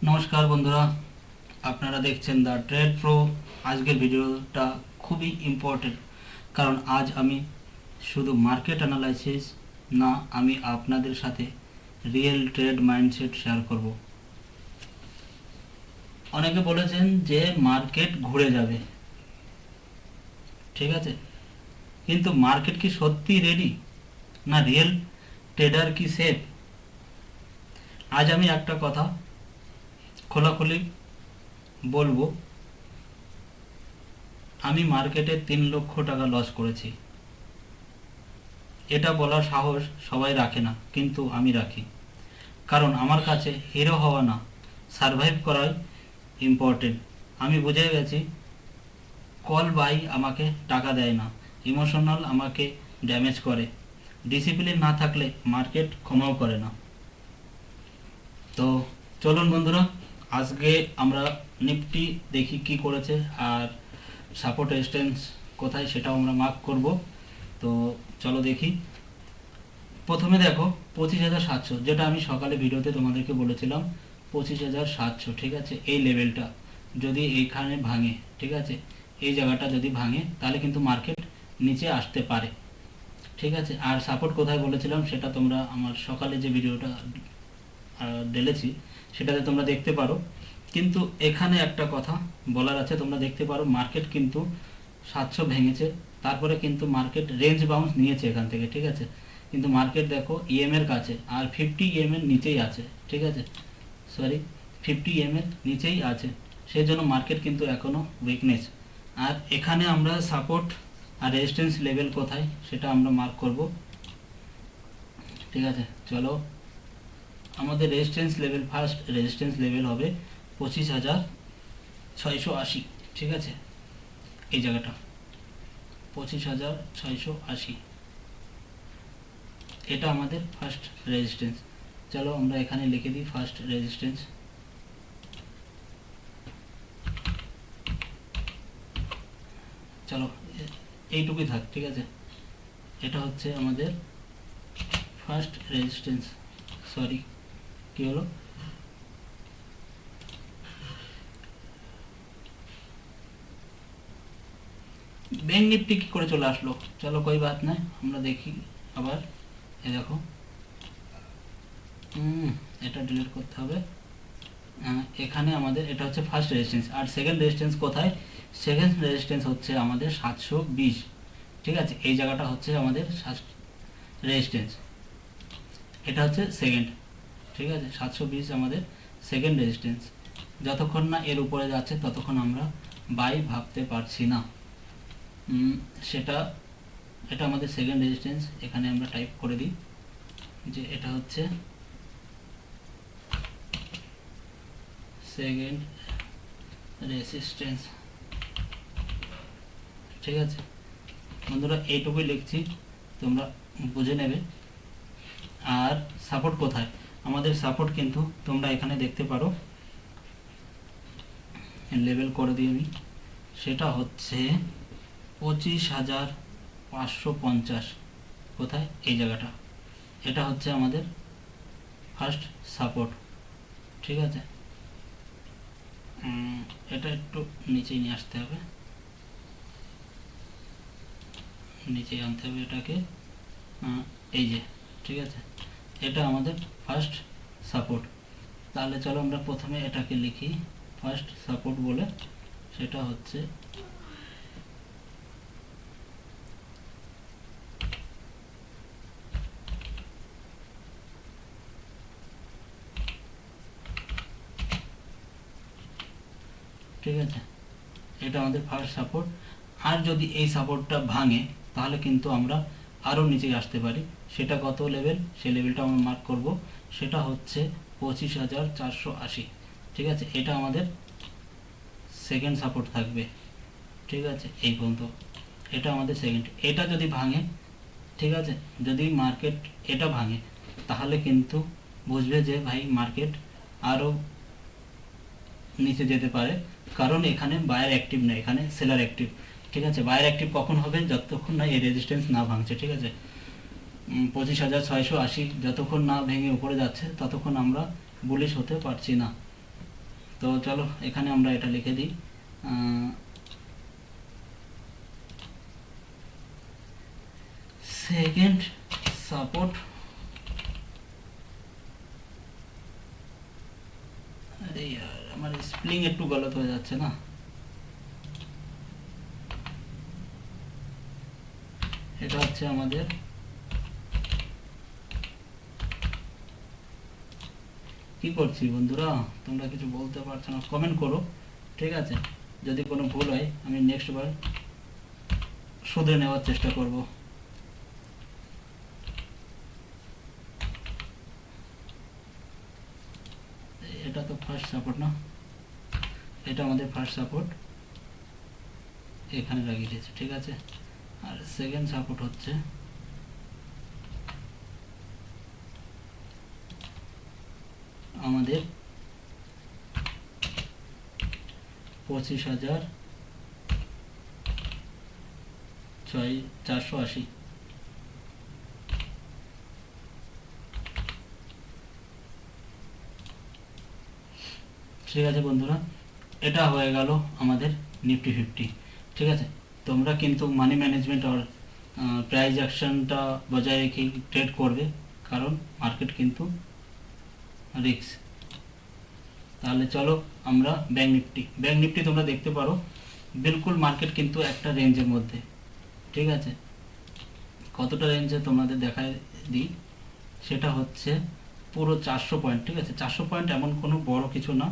নমস্কার বন্ধুরা, আপনারা দেখছেন দ্য ট্রেড প্রো। আজকের ভিডিওটা খুবই ইম্পর্টেন্ট, কারণ আজ আমি শুধু মার্কেট অ্যানালাইসিস না, আমি আপনাদের সাথে রিয়েল ট্রেড মাইন্ডসেট শেয়ার করব। অনেকে বলেছেন যে মার্কেট ঘুরে যাবে, ঠিক আছে, কিন্তু মার্কেট কি সত্যি রেডি, না রিয়েল ট্রেডার কি সেফ? আজ আমি একটা কথা খোলাখুলি বলবো। আমি মার্কেটে 3 লক্ষ টাকা লস করেছি। এটা বলার সাহস সবাই রাখে না, কিন্তু আমি রাখি। কারণ আমার কাছে হিরো হওয়া না, সারভাইভ করাই ইম্পর্টেন্ট। আমি বুঝে গেছি কল বাই আমাকে টাকা দেয় না, ইমোশনাল আমাকে ড্যামেজ করে। ডিসিপ্লিন না থাকলে মার্কেট ক্ষমাও করে না। তো চলুন বন্ধুরা, আজকে আমরা নিফটি দেখি কি করেছে, আর সাপোর্ট রেজিস্ট্যান্স কোথায় সেটাও আমরা মার্ক করব। তো চলো দেখি। প্রথমে দেখো 25,700, যেটা আমি সকালে ভিডিওতে তোমাদেরকে বলেছিলাম 25,700, ঠিক আছে। এই লেভেলটা যদি এইখানে ভাঙে, ঠিক আছে, এই জায়গাটা যদি ভাঙে তাহলে কিন্তু মার্কেট নিচে আসতে পারে, ঠিক আছে। আর সাপোর্ট কোথায় বলেছিলাম সেটা তোমরা আমার সকালে যে ভিডিওটা ঢেলেছি সেটাতে তোমরা দেখতে পারো। কিন্তু এখানে একটা কথা বলার আছে, তোমরা দেখতে পারো মার্কেট কিন্তু 700 ভেঙেছে, তারপরে কিন্তু মার্কেট রেঞ্জ বাউন্স নিয়েছে এখান থেকে, ঠিক আছে। কিন্তু মার্কেট দেখো ইএম এর কাছে আর 50 ইএম এর নিচেই আছে, ঠিক আছে, সরি 50 ইএম এর নিচেই আছে, সেই জন্য মার্কেট কিন্তু এখনও উইকনেস। আর এখানে আমরা সাপোর্ট আর রেজিস্ট্যান্স লেভেল কোথায় সেটা আমরা মার্ক করব, ঠিক আছে। চলো, আমাদের resistance level, first resistance level হবে 25,680, ঠিক আছে। এই জায়গাটা 25,680, এটা আমাদের ফার্স্ট রেজিস্ট্যান্স। চলো আমরা এখানে লিখে দিই ফার্স্ট রেজিস্ট্যান্স। চলো এইটুকুই থাক, ঠিক আছে। এটা হচ্ছে আমাদের ফার্স্ট রেজিস্ট্যান্স। সরি, কি হলো, ব্যাংক নিফটি কী করে চলে আসলো? চলো কোই বাত নাই, আমরা দেখি আবার। এ দেখো, এটা ডিলিট করতে হবে। এখানে আমাদের এটা হচ্ছে ফার্স্ট রেজিস্ট্যান্স, আর সেকেন্ড রেজিস্ট্যান্স কোথায়? সেকেন্ড রেজিস্ট্যান্স হচ্ছে আমাদের 720, ঠিক আছে। এই জায়গাটা হচ্ছে আমাদের রেজিস্ট্যান্স, এটা হচ্ছে সেকেন্ড, ঠিক আছে। 720 আমাদের সেকেন্ড রেজিস্ট্যান্স। যতক্ষণ না এর উপরে যাচ্ছে ততক্ষণ আমরা বাই ভাবতে পারছি না। সেটা এটা আমাদের সেকেন্ড রেজিস্ট্যান্স। এখানে আমরা টাইপ করে দিই যে এটা হচ্ছে সেকেন্ড রেজিস্ট্যান্স, ঠিক আছে বন্ধুরা, এইটুকুই লিখছি, তোমরা বুঝে নেবে। আর সাপোর্ট কোথায়? আমাদের সাপোর্ট কিন্তু তোমরা এখানে দেখতে পারো, লেবেল করে দিই আমি, সেটা হচ্ছে 25,550। কোথায়? এই জায়গাটা, এটা হচ্ছে আমাদের ফার্স্ট সাপোর্ট, ঠিক আছে। এটা একটু নিচেই নিয়ে আসতে হবে, নিচে আনতে হবে এটাকে, এই যে, ঠিক আছে, এটা আমাদের ফার্স্ট সাপোর্ট। তাহলে চলো আমরা প্রথমে এটাকে লিখি ফার্স্ট সাপোর্ট বলে, সেটা হচ্ছে ঠিক আছে, এটা আমাদের ফার্স্ট সাপোর্ট। আর যদি এই সাপোর্টটা ভাঙে তাহলে কিন্তু আমরা আরও নিচে আসতে পারি। সেটা কত লেভেল? সেই লেভেলটা আমরা মার্ক করব, সেটা হচ্ছে 25,480, ঠিক আছে। এটা আমাদের সেকেন্ড সাপোর্ট থাকবে, ঠিক আছে, এই পর্যন্ত এটা আমাদের সেকেন্ড। এটা যদি ভাঙে, ঠিক আছে, যদি মার্কেট এটা ভাঙে তাহলে কিন্তু বুঝবে যে ভাই মার্কেট আরও নিচে যেতে পারে, কারণ এখানে বায়ার অ্যাক্টিভ নেই, এখানে সেলার অ্যাক্টিভ, ঠিক আছে। বায়ার অ্যাক্টিভ কখন হবে? যতক্ষণ না এই রেজিস্ট্যান্স না ভাঙছে, ঠিক আছে। 25,680 যতক্ষণ না ভেঙে উপরে যাচ্ছে ততক্ষণ আমরা বুলিশ হতে পারছি না। তো চলো এখানে আমরা এটা লিখে দিই, সেকেন্ড সাপোর্ট, আরে यार আমার স্পেলিং একটু গলত হয়ে যাচ্ছে না, এটা হচ্ছে আমাদের কি করছি বন্ধুরা, তোমরা কিছু বলতে পারছো না, কমেন্ট করো, ঠিক আছে? যদি কোনো ভুল হয় আমি নেক্সট বার শুধরে নেওয়ার চেষ্টা করব। এটা তো ফার্স্ট সাপোর্ট না, এটা আমাদের ফার্স্ট সাপোর্ট, এখানে লাগিয়ে দিয়েছি, ঠিক আছে? আর সেকেন্ড সাপোর্ট হচ্ছে আমাদের 25,480। ঠিক আছে বন্ধুরা, এটা হয়ে গেল আমাদের নিফটি 50। ঠিক আছে, তোমরা কিন্তু মানি ম্যানেজমেন্ট আর প্রাইস অ্যাকশনটা বজায় রেখে ট্রেড করবে, কারণ মার্কেট কিন্তু রিস্ক। তাহলে চলো আমরা ব্যাংক নিফটি তোমরা দেখতে পারো বিলকুল মার্কেট কিন্তু একটা রেঞ্জের মধ্যে, ঠিক আছে? কতটা রেঞ্জে তোমাদের দেখায় দিই, সেটা হচ্ছে পুরো 400 পয়েন্ট, ঠিক আছে? 400 পয়েন্ট এমন কোনো বড় কিছু না,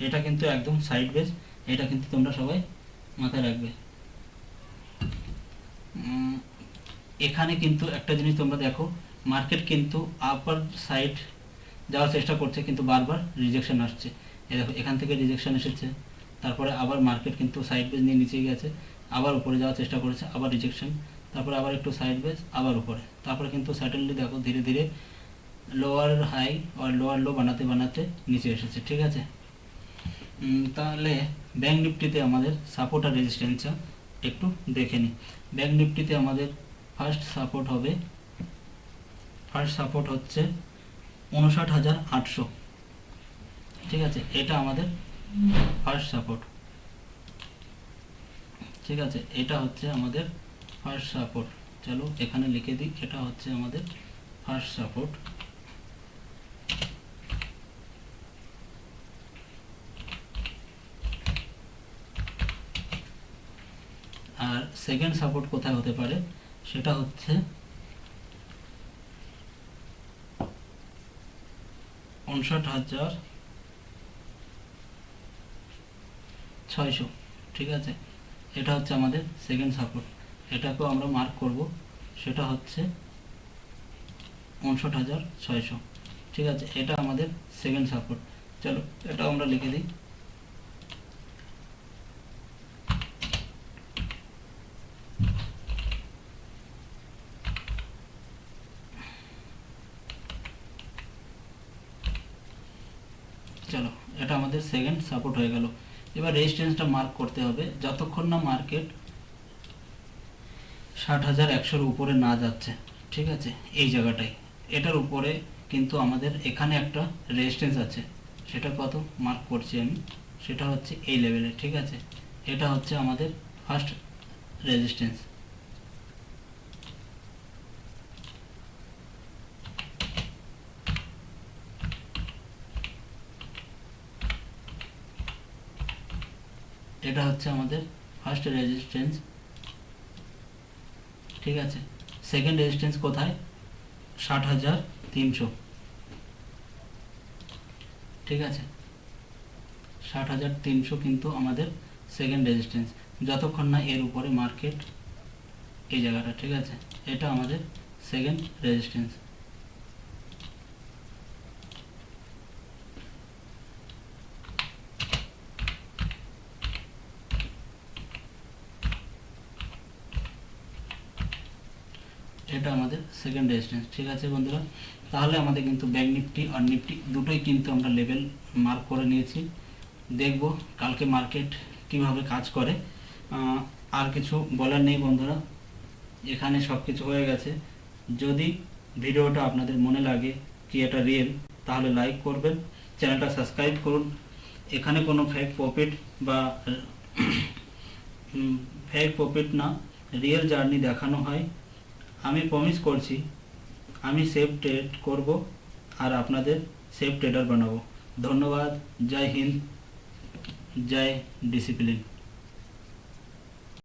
এটা কিন্তু একদম সাইড বেস, এটা কিন্তু তোমরা সবাই মাথায় রাখবে। এখানে কিন্তু একটা জিনিস তোমরা দেখো, মার্কেট কিন্তু আপার সাইড যাওয়ার চেষ্টা করছে কিন্তু বারবার রিজেকশন আসছে। এই দেখো এখান থেকে রিজেকশন এসেছে, তারপরে আবার মার্কেট কিন্তু সাইড বেস নিয়ে নিচে গেছে, আবার উপরে যাওয়ার চেষ্টা করেছে, আবার রিজেকশন, তারপরে আবার একটু সাইড বেস, আবার উপরে, তারপরে কিন্তু সাডেনলি দেখো ধীরে ধীরে লোয়ার হাই আর লোয়ার লো বানাতে বানাতে নিচে এসেছে, ঠিক আছে? তাহলে ব্যাংক নিফটিতে আমাদের সাপোর্ট আর রেজিস্ট্যান্সটা একটু দেখে নিই। ব্যাংক নিফটিতে আমাদের ফার্স্ট সাপোর্ট হচ্ছে 59,800, ঠিক আছে? এটা আমাদের ফার্স্ট সাপোর্ট, ঠিক আছে? এটা হচ্ছে আমাদের ফার্স্ট সাপোর্ট, চলো এখানে লিখে দিই, এটা হচ্ছে আমাদের ফার্স্ট সাপোর্ট। আর সেকেন্ড সাপোর্ট কোথায় হতে পারে, সেটা হচ্ছে 59,600, ঠিক আছে? এটা হচ্ছে আমাদের সেকেন্ড সাপোর্ট, এটাকেও আমরা মার্ক করব, সেটা হচ্ছে 59,600, ঠিক আছে? এটা আমাদের সেকেন্ড সাপোর্ট, চলো এটা আমরা লিখে দিই। চলো এটা আমাদের সেকেন্ড সাপোর্ট হয়ে গেল। এবার রেজিস্ট্যান্সটা মার্ক করতে হবে, যতক্ষণ না মার্কেট 60,100-র উপরে না যাচ্ছে, ঠিক আছে? এই জায়গাটায় এটার উপরে কিন্তু আমাদের এখানে একটা রেজিস্ট্যান্স আছে, সেটা কত মার্ক করছি আমি, সেটা হচ্ছে এই লেভেলে, ঠিক আছে? এটা হচ্ছে আমাদের ফার্স্ট রেজিস্ট্যান্স। এটা হচ্ছে আমাদের ফার্স্ট রেজিস্ট্যান্স, ঠিক আছে? সেকেন্ড রেজিস্ট্যান্স কোথায়, 60,300, ঠিক আছে? 60,300 কিন্তু আমাদের সেকেন্ড রেজিস্ট্যান্স, যতক্ষণ না এর উপরে মার্কেট এই জায়গাটা, ঠিক আছে? এটা আমাদের সেকেন্ড রেজিস্ট্যান্স। এটা আমাদের সেকেন্ড রেজিস্ট্যান্স, ঠিক আছে বন্ধুরা? তাহলে আমাদের কিন্তু ব্যাংক নিফটি আর নিফটি দুটোই কিন্তু আমরা লেভেল মার্ক করে নিয়েছি। দেখব কালকে মার্কেট কিভাবে কাজ করে। আর কিছু বলার নেই বন্ধুরা, এখানে সব কিছু হয়ে গেছে। যদি ভিডিওটা আপনাদের মনে লাগে কি এটা রিয়েল, তাহলে লাইক করবেন, চ্যানেলটা সাবস্ক্রাইব করুন এখানে কোনো ফেক প্রফিট বা ফেক প্রফিট না, রিয়েল জার্নি দেখানো হয়। আমি প্রমিস করছি আমি সেফ ট্রেড করব আর আপনাদের সেফ ট্রেডার বানাবো। ধন্যবাদ। জয় হিন্দ, জয় ডিসিপ্লিন।